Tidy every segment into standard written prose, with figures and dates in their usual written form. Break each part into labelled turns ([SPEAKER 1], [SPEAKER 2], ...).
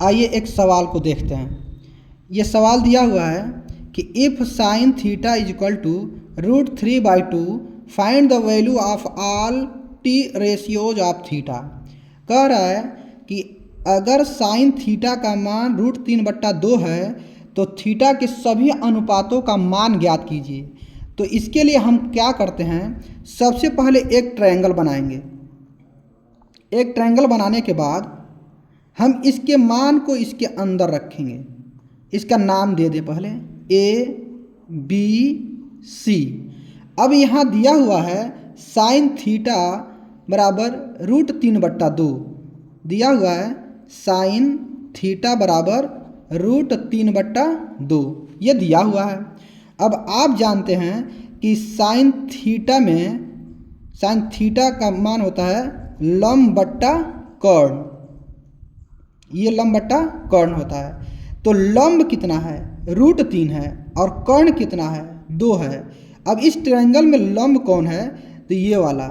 [SPEAKER 1] आइए एक सवाल को देखते हैं। ये सवाल दिया हुआ है कि if sine theta is equal to √3/2 find the value of all T ratios of theta. कह रहा है कि अगर साइन थीटा का मान √3/2 है तो थीटा के सभी अनुपातों का मान ज्ञात कीजिए। तो इसके लिए हम क्या करते हैं, सबसे पहले एक ट्रायंगल बनाएंगे। एक ट्रायंगल बनाने के बाद हम इसके मान को इसके अंदर रखेंगे। इसका नाम दे दे पहले ABC। अब यहाँ दिया हुआ है साइन थीटा बराबर √3/2 दिया हुआ है। साइन थीटा बराबर √3/2 ये दिया हुआ है। अब आप जानते हैं कि साइन थीटा का मान होता है लंब बट्टा कर्ण। ये लंब बट्टा कर्ण होता है। तो लंब कितना है, √3 है, और कर्ण कितना है, 2 है। अब इस ट्रायंगल में लंब कौन है, तो ये वाला,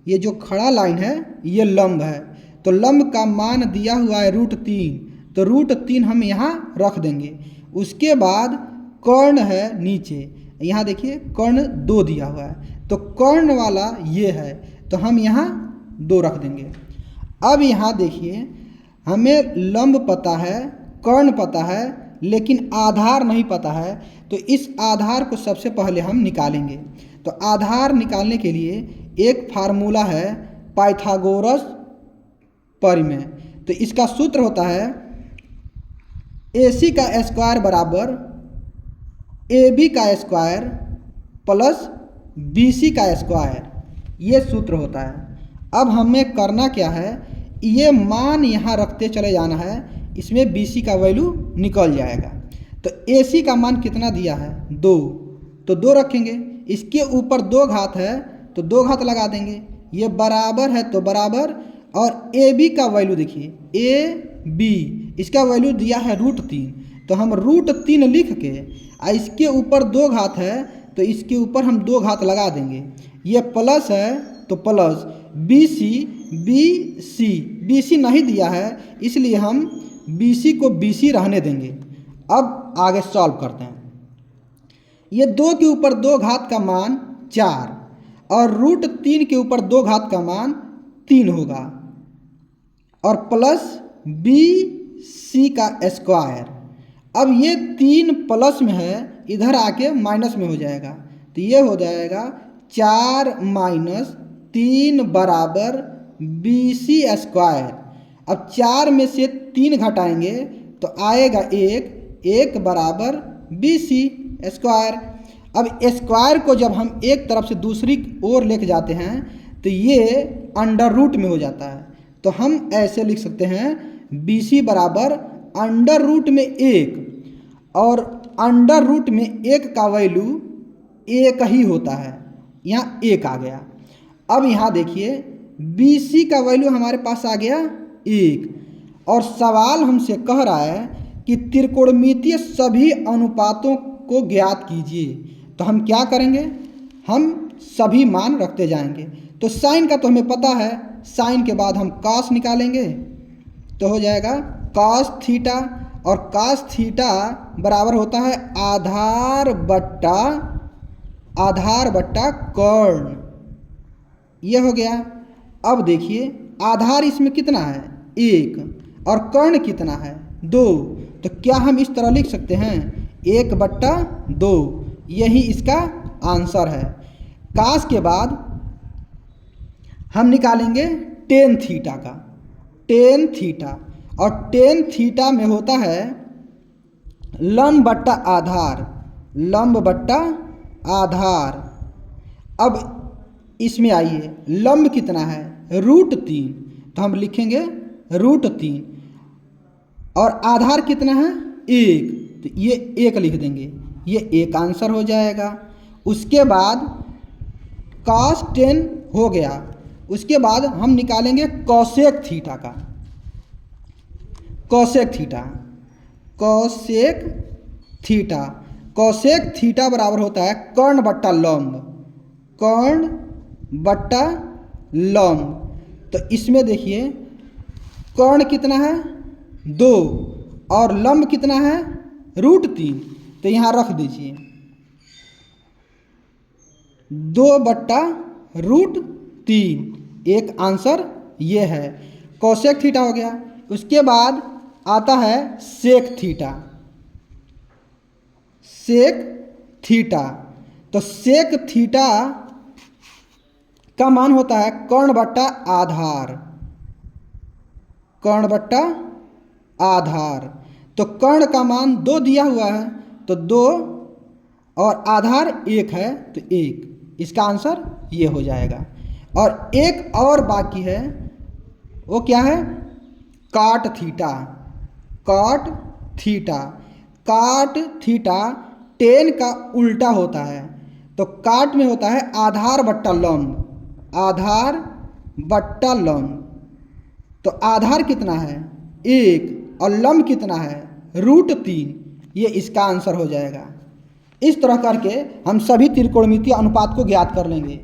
[SPEAKER 1] ये जो खड़ा लाइन है ये लंब है। तो लंब का मान दिया हुआ है √3, तो √3 हम यहाँ रख देंगे। उसके बाद कर्ण है नीचे, यहाँ देखिए कर्ण 2 दिया हुआ है, तो कर्ण वाला ये है, तो हम यहाँ 2 रख देंगे। अब यहाँ देखिए हमें लंब पता है, कर्ण पता है, लेकिन आधार नहीं पता है। तो इस आधार को सबसे पहले हम निकालेंगे। तो आधार निकालने के लिए एक फार्मूला है पाइथागोरस परिमेय। तो इसका सूत्र होता है AC का स्क्वायर बराबर AB का स्क्वायर प्लस BC का स्क्वायर, ये सूत्र होता है। अब हमें करना क्या है, ये मान यहाँ रखते चले जाना है, इसमें BC का वैल्यू निकल जाएगा। तो AC का मान कितना दिया है, 2, तो 2 रखेंगे। इसके ऊपर 2 घात है तो 2 घात लगा देंगे, ये बराबर है तो बराबर। और AB का वैल्यू देखिए AB, इसका वैल्यू दिया है √3, तो हम √3 लिख के इसके ऊपर 2 घात है तो इसके ऊपर हम 2 घात लगा देंगे। ये प्लस है तो प्लस BC नहीं दिया है, इसलिए हम BC को BC रहने देंगे। अब आगे सॉल्व करते हैं। ये 2 के ऊपर 2 घात का मान 4 और √3 के ऊपर 2 घात का मान 3 होगा, और प्लस BC का स्क्वायर। अब ये 3 प्लस में है, इधर आके माइनस में हो जाएगा, तो ये हो जाएगा 4 - 3 बराबर BC स्क्वायर। अब 4 में से 3 घटाएंगे तो आएगा 1 बराबर BC स्क्वायर। अब स्क्वायर को जब हम एक तरफ से दूसरी ओर लेके जाते हैं तो ये अंडर रूट में हो जाता है। तो हम ऐसे लिख सकते हैं BC बराबर अंडर रूट में 1, और अंडर रूट में 1 का वैल्यू 1 ही होता है, यहाँ 1 आ गया। अब यहाँ देखिए BC का वैल्यू हमारे पास आ गया 1, और सवाल हमसे कह रहा है कि त्रिकोणमितीय सभी अनुपातों को ज्ञात कीजिए। तो हम क्या करेंगे, हम सभी मान रखते जाएंगे। तो साइन का तो हमें पता है, साइन के बाद हम कॉस निकालेंगे तो हो जाएगा कॉस थीटा, और कॉस थीटा बराबर होता है आधार बट्टा कर्ण, ये हो गया। अब देखिए आधार इसमें कितना है, 1, और कर्ण कितना है, 2। तो क्या हम इस तरह लिख सकते हैं 1/2, यही इसका आंसर है। कॉस के बाद हम निकालेंगे टेन थीटा का, टेन थीटा, और टेन थीटा में होता है लंब बट्टा आधार। अब इसमें आइए लंब कितना है, √3, तो हम लिखेंगे √3, और आधार कितना है 1, तो ये 1 लिख देंगे, ये 1 आंसर हो जाएगा। उसके बाद cos 10 हो गया। उसके बाद हम निकालेंगे कॉसेक थीटा का, कॉसेक थीटा बराबर होता है कर्ण बट्टा लंब। तो इसमें देखिए कर्ण कितना है 2 और लंब कितना है √3, तो यहाँ रख दीजिए 2/√3। एक आंसर ये है, कोसेक थीटा हो गया। उसके बाद आता है सेक थीटा। सेक थीटा, तो सेक थीटा का मान होता है कर्ण बट्टा आधार। कर्ण बट्टा आधार, तो कर्ण का मान 2 दिया हुआ है, तो 2 और आधार 1 है तो 1, इसका आंसर ये हो जाएगा। और एक और बाकी है, वो क्या है, काट थीटा। काट थीटा, काट थीटा टेन का उल्टा होता है, तो काट में होता है आधार बट्टा लंब। आधार बट्टा लंब, तो आधार कितना है 1 और लंब कितना है √3, ये इसका आंसर हो जाएगा। इस तरह करके हम सभी त्रिकोणमितीय अनुपात को ज्ञात कर लेंगे।